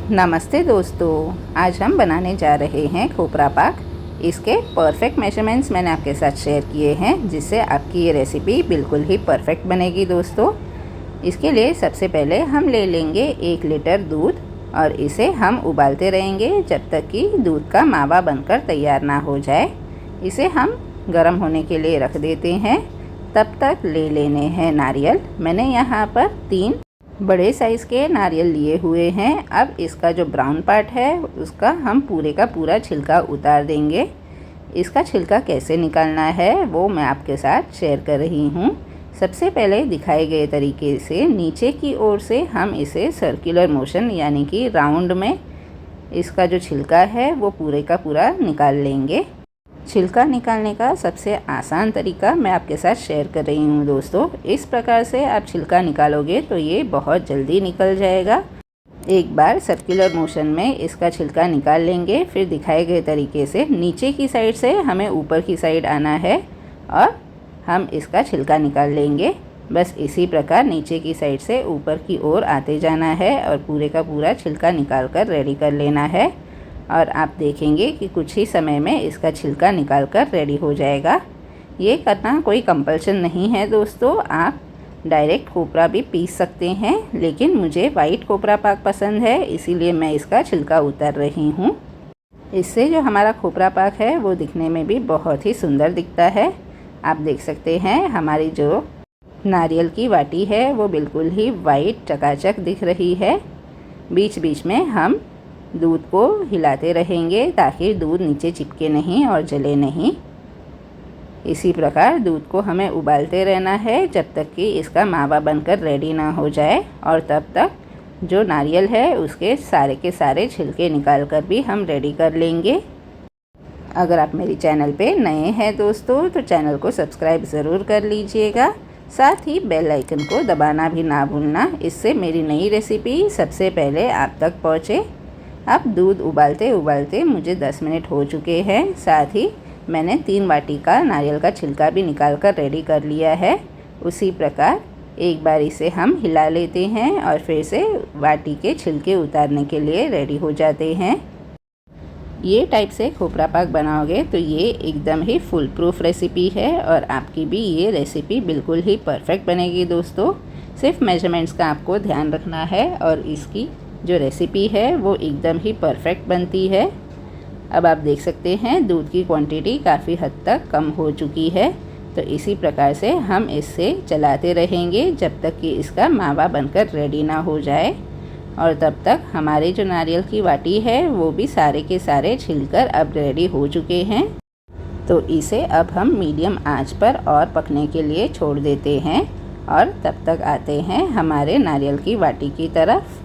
नमस्ते दोस्तों, आज हम बनाने जा रहे हैं खोपरा पाक। इसके परफेक्ट मेजरमेंट्स मैंने आपके साथ शेयर किए हैं, जिससे आपकी ये रेसिपी बिल्कुल ही परफेक्ट बनेगी दोस्तों। इसके लिए सबसे पहले हम ले लेंगे 1 लीटर दूध और इसे हम उबालते रहेंगे जब तक कि दूध का मावा बनकर तैयार ना हो जाए। इसे हम गर्म होने के लिए रख देते हैं। तब तक ले लेने हैं नारियल। मैंने यहाँ पर 3 बड़े साइज़ के नारियल लिए हुए हैं। अब इसका जो ब्राउन पार्ट है उसका हम पूरे का पूरा छिलका उतार देंगे। इसका छिलका कैसे निकालना है वो मैं आपके साथ शेयर कर रही हूँ। सबसे पहले दिखाए गए तरीके से नीचे की ओर से हम इसे सर्कुलर मोशन यानी कि राउंड में इसका जो छिलका है वो पूरे का पूरा निकाल लेंगे। छिलका निकालने का सबसे आसान तरीका मैं आपके साथ शेयर कर रही हूँ दोस्तों। इस प्रकार से आप छिलका निकालोगे तो ये बहुत जल्दी निकल जाएगा। एक बार सर्कुलर मोशन में इसका छिलका निकाल लेंगे, फिर दिखाए गए तरीके से नीचे की साइड से हमें ऊपर की साइड आना है और हम इसका छिलका निकाल लेंगे। बस इसी प्रकार नीचे की साइड से ऊपर की ओर आते जाना है और पूरे का पूरा छिलका निकाल कर रेडी कर लेना है। और आप देखेंगे कि कुछ ही समय में इसका छिलका निकाल कर रेडी हो जाएगा। ये करना कोई कंपल्सन नहीं है दोस्तों, आप डायरेक्ट खोपरा भी पीस सकते हैं, लेकिन मुझे वाइट खोपरा पाक पसंद है, इसीलिए मैं इसका छिलका उतार रही हूँ। इससे जो हमारा खोपरा पाक है वो दिखने में भी बहुत ही सुंदर दिखता है। आप देख सकते हैं हमारी जो नारियल की वाटी है वो बिल्कुल ही वाइट चकाचक दिख रही है। बीच बीच में हम दूध को हिलाते रहेंगे ताकि दूध नीचे चिपके नहीं और जले नहीं। इसी प्रकार दूध को हमें उबालते रहना है जब तक कि इसका मावा बनकर रेडी ना हो जाए। और तब तक जो नारियल है उसके सारे के सारे छिलके निकाल कर भी हम रेडी कर लेंगे। अगर आप मेरी चैनल पे नए हैं दोस्तों तो चैनल को सब्सक्राइब ज़रूर कर लीजिएगा। साथ ही बेल आइकन को दबाना भी ना भूलना, इससे मेरी नई रेसिपी सबसे पहले आप तक पहुँचे। अब दूध उबालते उबालते मुझे 10 मिनट हो चुके हैं। साथ ही मैंने 3 वाटी का नारियल का छिलका भी निकाल कर रेडी कर लिया है। उसी प्रकार एक बार इसे हम हिला लेते हैं और फिर से वाटी के छिलके उतारने के लिए रेडी हो जाते हैं। ये टाइप से खोपरा पाक बनाओगे तो ये एकदम ही फुल प्रूफ रेसिपी है और आपकी भी ये रेसिपी बिल्कुल ही परफेक्ट बनेगी दोस्तों। सिर्फ मेजरमेंट्स का आपको ध्यान रखना है और इसकी जो रेसिपी है वो एकदम ही परफेक्ट बनती है। अब आप देख सकते हैं दूध की क्वांटिटी काफ़ी हद तक कम हो चुकी है। तो इसी प्रकार से हम इससे चलाते रहेंगे जब तक कि इसका मावा बनकर रेडी ना हो जाए। और तब तक हमारे जो नारियल की वाटी है वो भी सारे के सारे छिलकर अब रेडी हो चुके हैं। तो इसे अब हम मीडियम आंच पर और पकने के लिए छोड़ देते हैं और तब तक आते हैं हमारे नारियल की वाटी की तरफ।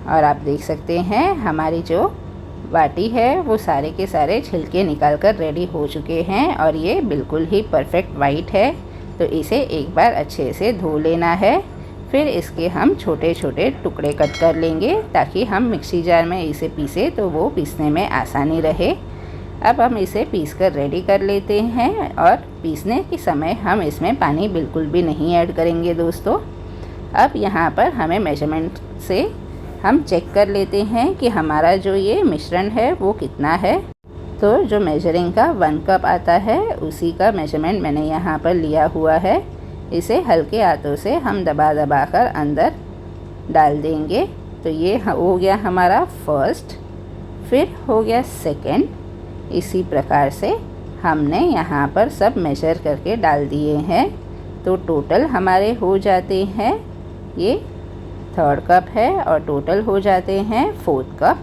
और आप देख सकते हैं हमारी जो वाटी है वो सारे के सारे छिलके निकाल कर रेडी हो चुके हैं और ये बिल्कुल ही परफेक्ट वाइट है। तो इसे एक बार अच्छे से धो लेना है। फिर इसके हम छोटे छोटे टुकड़े कट कर लेंगे ताकि हम मिक्सी जार में इसे पीसे तो वो पीसने में आसानी रहे। अब हम इसे पीस कर रेडी कर लेते हैं और पीसने के समय हम इसमें पानी बिल्कुल भी नहीं ऐड करेंगे दोस्तों। अब यहाँ पर हमें मेजरमेंट से हम चेक कर लेते हैं कि हमारा जो ये मिश्रण है वो कितना है। तो जो मेजरिंग का 1 कप आता है उसी का मेजरमेंट मैंने यहाँ पर लिया हुआ है। इसे हल्के हाथों से हम दबा दबा कर अंदर डाल देंगे। तो ये हो गया हमारा फर्स्ट, फिर हो गया सेकंड। इसी प्रकार से हमने यहाँ पर सब मेजर करके डाल दिए हैं। तो टोटल हमारे हो जाते हैं ये 3rd कप है और टोटल हो जाते हैं 4th कप,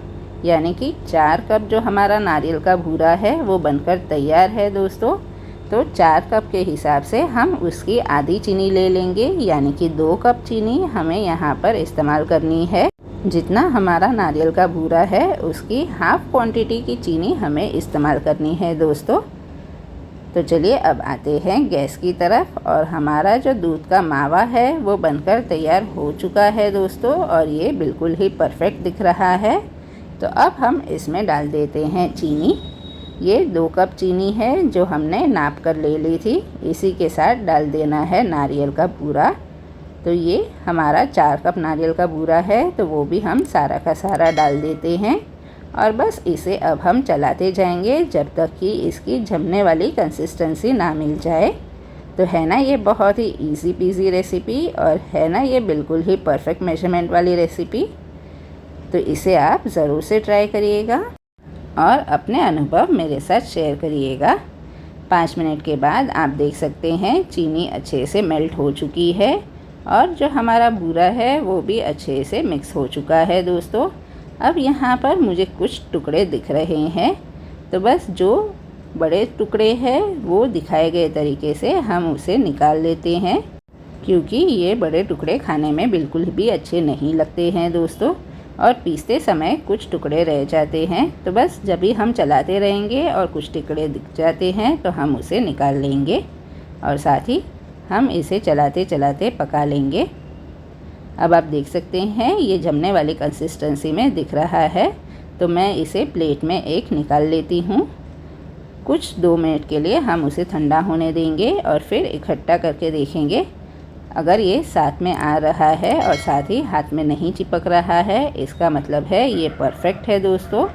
यानी कि 4 कप जो हमारा नारियल का भूरा है वो बनकर तैयार है दोस्तों। तो 4 कप के हिसाब से हम उसकी आधी चीनी ले लेंगे, यानी कि 2 कप चीनी हमें यहाँ पर इस्तेमाल करनी है। जितना हमारा नारियल का भूरा है उसकी हाफ क्वांटिटी की चीनी हमें इस्तेमाल करनी है दोस्तों। तो चलिए अब आते हैं गैस की तरफ और हमारा जो दूध का मावा है वो बनकर तैयार हो चुका है दोस्तों और ये बिल्कुल ही परफेक्ट दिख रहा है। तो अब हम इसमें डाल देते हैं चीनी। ये 2 कप चीनी है जो हमने नाप कर ले ली थी। इसी के साथ डाल देना है नारियल का पूरा। तो ये हमारा 4 कप नारियल का बूरा है, तो वो भी हम सारा का सारा डाल देते हैं और बस इसे अब हम चलाते जाएंगे जब तक कि इसकी जमने वाली कंसिस्टेंसी ना मिल जाए। तो है ना ये बहुत ही इजी पीजी रेसिपी, और है ना ये बिल्कुल ही परफेक्ट मेजरमेंट वाली रेसिपी। तो इसे आप ज़रूर से ट्राई करिएगा और अपने अनुभव मेरे साथ शेयर करिएगा। 5 मिनट के बाद आप देख सकते हैं चीनी अच्छे से मेल्ट हो चुकी है और जो हमारा बूरा है वो भी अच्छे से मिक्स हो चुका है दोस्तों। अब यहाँ पर मुझे कुछ टुकड़े दिख रहे हैं, तो बस जो बड़े टुकड़े हैं वो दिखाए गए तरीके से हम उसे निकाल लेते हैं, क्योंकि ये बड़े टुकड़े खाने में बिल्कुल भी अच्छे नहीं लगते हैं दोस्तों, और पीसते समय कुछ टुकड़े रह जाते हैं। तो बस जब भी हम चलाते रहेंगे और कुछ टुकड़े दिख जाते हैं तो हम उसे निकाल लेंगे और साथ ही हम इसे चलाते चलाते पका लेंगे। अब आप देख सकते हैं ये जमने वाली कंसिस्टेंसी में दिख रहा है, तो मैं इसे प्लेट में एक निकाल लेती हूँ। कुछ 2 मिनट के लिए हम उसे ठंडा होने देंगे और फिर इकट्ठा करके देखेंगे। अगर ये साथ में आ रहा है और साथ ही हाथ में नहीं चिपक रहा है, इसका मतलब है ये परफेक्ट है दोस्तों।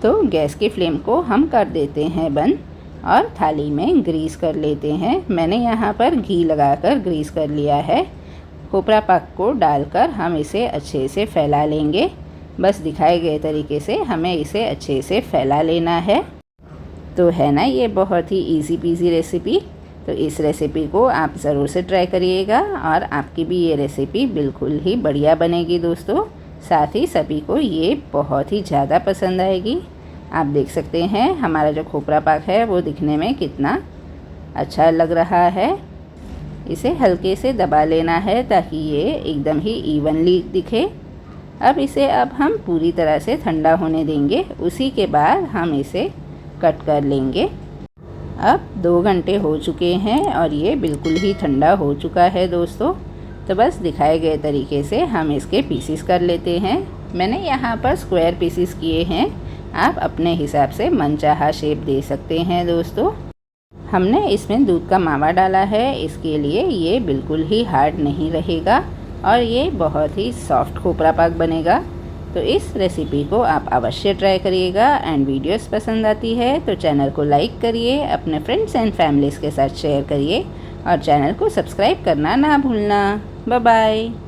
तो गैस की फ्लेम को हम कर देते हैं बंद और थाली में ग्रीस कर लेते हैं। मैंने यहाँ पर घी लगाकर ग्रीस कर लिया है। खोपरा पाक को डालकर हम इसे अच्छे से फैला लेंगे। बस दिखाए गए तरीके से हमें इसे अच्छे से फैला लेना है। तो है ना ये बहुत ही इजी पीजी रेसिपी। तो इस रेसिपी को आप ज़रूर से ट्राई करिएगा और आपकी भी ये रेसिपी बिल्कुल ही बढ़िया बनेगी दोस्तों। साथ ही सभी को ये बहुत ही ज़्यादा पसंद आएगी। आप देख सकते हैं हमारा जो खोपरा पाक है वो दिखने में कितना अच्छा लग रहा है। इसे हल्के से दबा लेना है ताकि ये एकदम ही इवनली दिखे। अब इसे हम पूरी तरह से ठंडा होने देंगे, उसी के बाद हम इसे कट कर लेंगे। अब 2 घंटे हो चुके हैं और ये बिल्कुल ही ठंडा हो चुका है दोस्तों। तो बस दिखाए गए तरीके से हम इसके पीसीस कर लेते हैं। मैंने यहाँ पर स्क्वायर पीसीस किए हैं, आप अपने हिसाब से मनचाहा शेप दे सकते हैं दोस्तों। हमने इसमें दूध का मावा डाला है, इसके लिए ये बिल्कुल ही हार्ड नहीं रहेगा और ये बहुत ही सॉफ्ट खोपरा पाक बनेगा। तो इस रेसिपी को आप अवश्य ट्राई करिएगा। एंड वीडियोस पसंद आती है तो चैनल को लाइक करिए, अपने फ्रेंड्स एंड फैमिलीज़ के साथ शेयर करिए और चैनल को सब्सक्राइब करना ना भूलना। Bye bye.